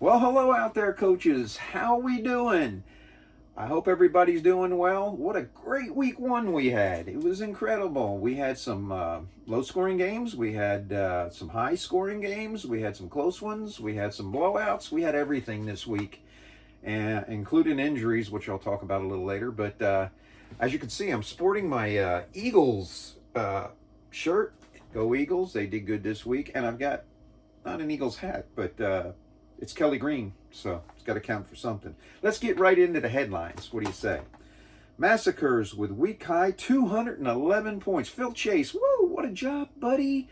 Well, hello out there, coaches. How we doing? I hope everybody's doing well. What a great week one we had. It was incredible. We had some low-scoring games. We had some high-scoring games. We had some close ones. We had some blowouts. We had everything this week, and including injuries, which I'll talk about a little later. But as you can see, I'm sporting my Eagles shirt. Go Eagles! They did good this week, and I've got not an Eagles hat, but it's Kelly Green, so it's got to count for something. Let's get right into the headlines. What do you say? Massacres with week high 211 points. Phil Chase, woo, what a job, buddy.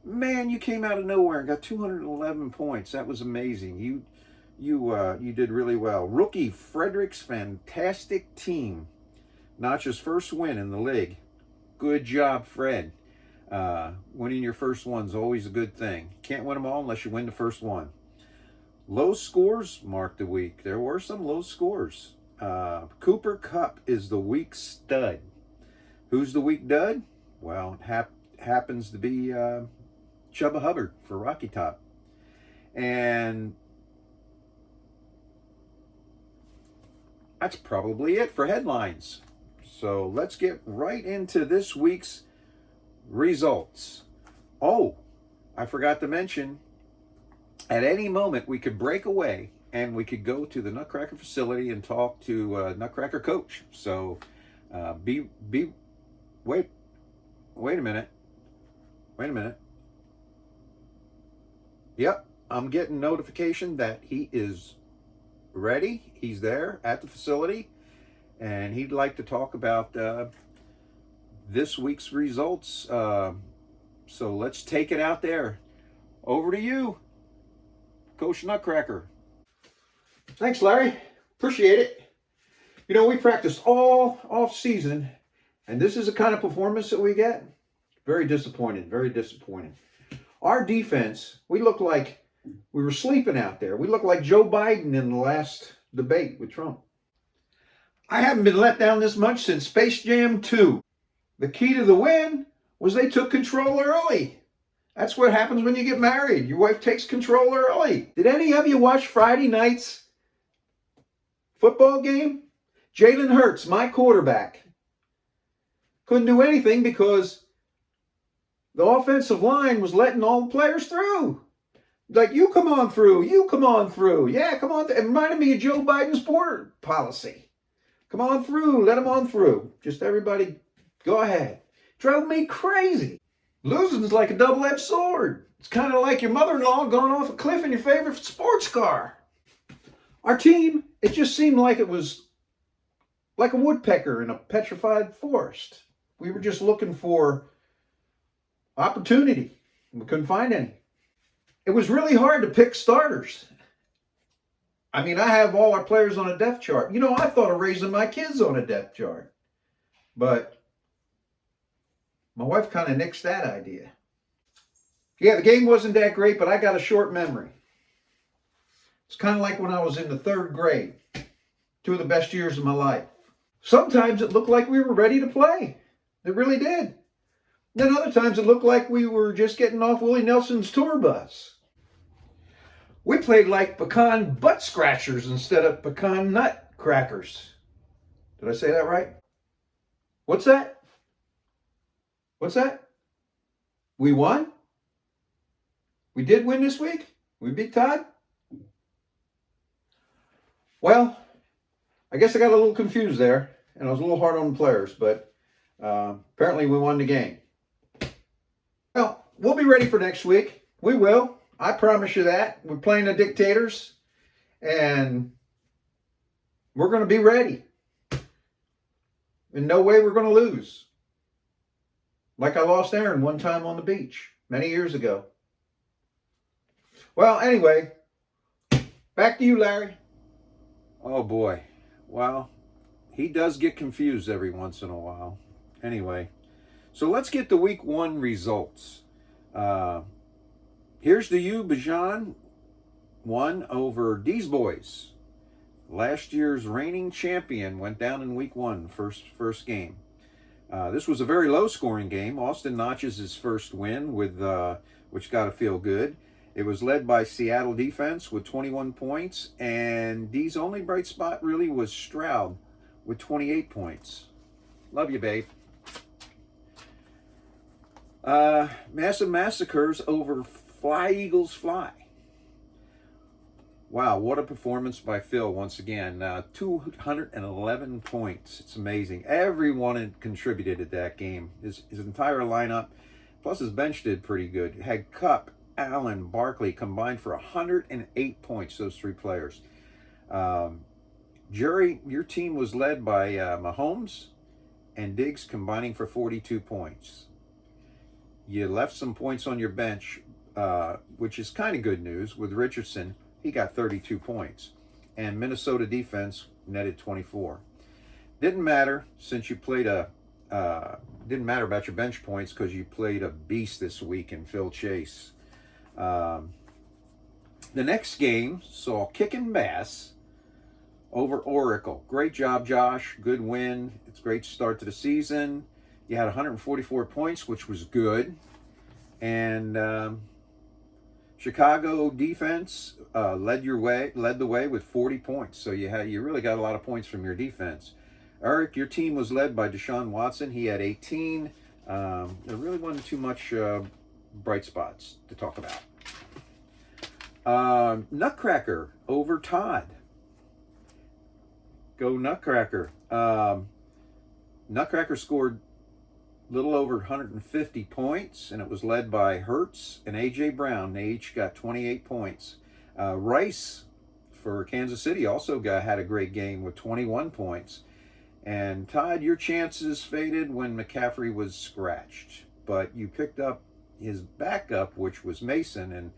Man, you came out of nowhere and got 211 points. That was amazing. You did really well. Rookie Frederick's fantastic team. Notch's first win in the league. Good job, Fred. Winning your first one's always a good thing. Can't win them all unless you win the first one. Low scores marked the week. There were some low scores. Cooper Kupp is the week stud. Who's the week dud? Well, it happens to be Chuba Hubbard for Rocky Top. And that's probably it for headlines. So let's get right into this week's results. Oh, I forgot to mention, at any moment we could break away and we could go to the Nutcracker facility and talk to Nutcracker coach. So wait a minute. Yep, I'm getting notification that he is ready. He's there at the facility, and he'd like to talk about this week's results. So let's take it out there. Over to you, Coach Nutcracker. Thanks, Larry. Appreciate it. You know, we practiced all off season, and this is the kind of performance that we get. Very disappointed, very disappointing. Our defense, we looked like we were sleeping out there. We looked like Joe Biden in the last debate with Trump. I haven't been let down this much since Space Jam 2. The key to the win was they took control early. That's what happens when you get married. Your wife takes control early. Did any of you watch Friday night's football game? Jalen Hurts, my quarterback, couldn't do anything because the offensive line was letting all the players through. Like, you come on through, you come on through. Yeah, come on. It reminded me of Joe Biden's border policy. Come on through, let them on through. Just everybody, go ahead. Drove me crazy. Losing is like a double-edged sword. It's kind of like your mother-in-law going off a cliff in your favorite sports car. Our team, it just seemed like it was like a woodpecker in a petrified forest. We were just looking for opportunity. We couldn't find any. It was really hard to pick starters. I mean, I have all our players on a depth chart. You know, I thought of raising my kids on a depth chart. But my wife kind of nixed that idea. Yeah, the game wasn't that great, but I got a short memory. It's kind of like when I was in the third grade. 2 of the best years of my life. Sometimes it looked like we were ready to play. It really did. Then other times it looked like we were just getting off Willie Nelson's tour bus. We played like pecan butt scratchers instead of pecan nut crackers. Did I say that right? What's that? What's that? We won? We did win this week? We beat Todd? Well, I guess I got a little confused there, and I was a little hard on the players, but apparently we won the game. Well, we'll be ready for next week. We will. I promise you that. We're playing the Dictators, and we're going to be ready. In no way we're going to lose. Like I lost Aaron one time on the beach many years ago. Well, anyway, back to you, Larry. Oh boy. Well, he does get confused every once in a while. Anyway, so let's get the week one results. Here's to you, Bajan. Won over D's Boys. Last year's reigning champion went down in week one, first game. This was a very low-scoring game. Austin notches his first win, with which got to feel good. It was led by Seattle defense with 21 points, and D's only bright spot really was Stroud with 28 points. Love you, babe. Massive massacres over Fly Eagles Fly. Wow, what a performance by Phil once again. 211 points. It's amazing. Everyone had contributed at that game. His entire lineup, plus his bench did pretty good. Had Kupp, Allen, Barkley combined for 108 points, those three players. Jerry, your team was led by Mahomes and Diggs combining for 42 points. You left some points on your bench, which is kind of good news with Richardson. He got 32 points. And Minnesota defense netted 24. Didn't matter since you played didn't matter about your bench points because you played a beast this week in Phil Chase. The next game saw Kickin' Bass over Oracle. Great job, Josh. Good win. It's a great start to the season. You had 144 points, which was good. And Chicago defense led the way with 40 points. So you really got a lot of points from your defense. Eric, your team was led by Deshaun Watson. He had 18. There really wasn't too much bright spots to talk about. Nutcracker over Todd. Go Nutcracker. Nutcracker scored a little over 150 points, and it was led by Hurts and A.J. Brown. They each got 28 points. Rice for Kansas City also had a great game with 21 points. And Todd, your chances faded when McCaffrey was scratched, but you picked up his backup, which was Mason, and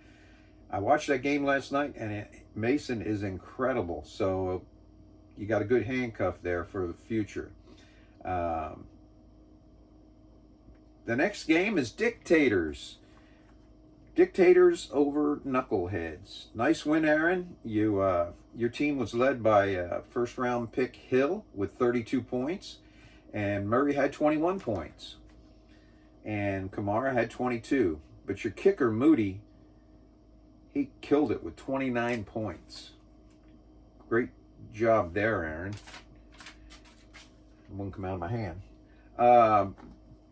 I watched that game last night, and Mason is incredible. So you got a good handcuff there for the future. The next game is Dictators. Dictators over Knuckleheads. Nice win, Aaron. Your team was led by first-round pick Hill with 32 points, and Murray had 21 points, and Kamara had 22. But your kicker, Moody, he killed it with 29 points. Great job there, Aaron. It won't come out of my hand.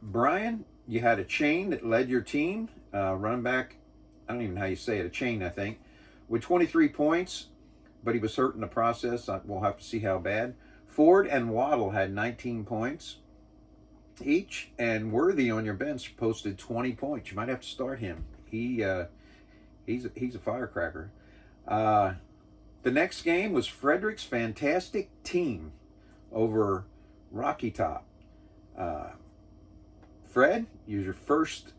Brian, you had a chain that led your team. Running back, I don't even know how you say it, a chain, I think, with 23 points, but he was hurt in the process. We'll have to see how bad. Ford and Waddle had 19 points each, and Worthy on your bench posted 20 points. You might have to start him. He's a firecracker. The next game was Frederick's Fantastic Team over Rocky Top. Fred, use your first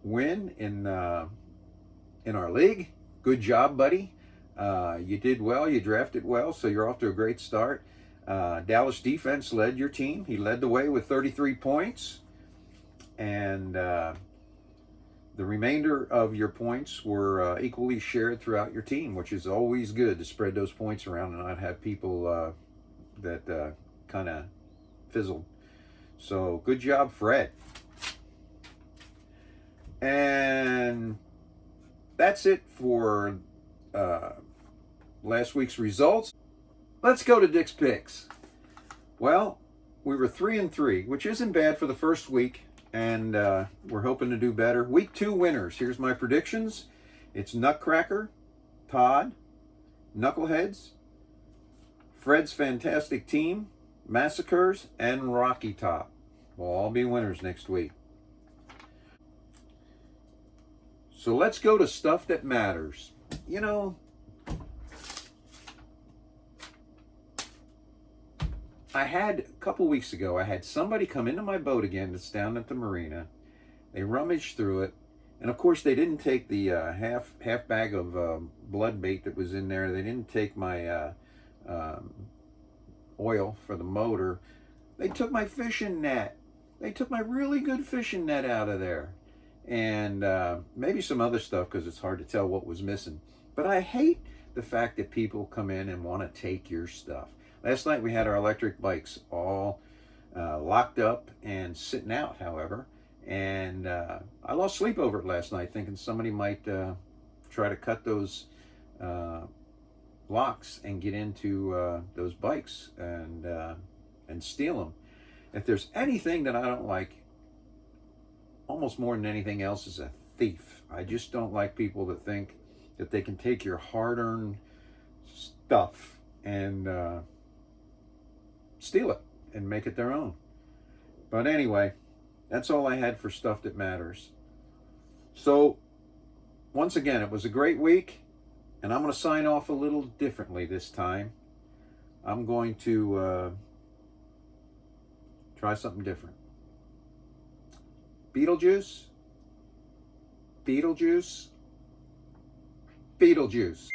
win in our league. Good job, buddy. You did well. You drafted well, so you're off to a great start. Dallas defense led your team. He led the way with 33 points. And the remainder of your points were equally shared throughout your team, which is always good to spread those points around and not have people that kind of fizzled. So good job, Fred. And that's it for last week's results. Let's go to Dick's Picks. Well, we were 3-3, which isn't bad for the first week, and we're hoping to do better. Week 2 winners. Here's my predictions. It's Nutcracker, Todd, Knuckleheads, Fred's Fantastic Team, Massacres, and Rocky Top. We'll all be winners next week. So let's go to stuff that matters. You know, a couple weeks ago, I had somebody come into my boat again that's down at the marina. They rummaged through it. And of course, they didn't take the half bag of blood bait that was in there. They didn't take my oil for the motor. They took my fishing net. They took my really good fishing net out of there. And maybe some other stuff because it's hard to tell what was missing. But I hate the fact that people come in and want to take your stuff. Last night we had our electric bikes all locked up and sitting out, however. And I lost sleep over it last night thinking somebody might try to cut those locks and get into those bikes and steal them. If there's anything that I don't like, almost more than anything else, is a thief. I just don't like people that think that they can take your hard-earned stuff and steal it and make it their own. But anyway, that's all I had for Stuff That Matters. So, once again, it was a great week, and I'm going to sign off a little differently this time. I'm going to try something different. Beetlejuice, Beetlejuice, Beetlejuice.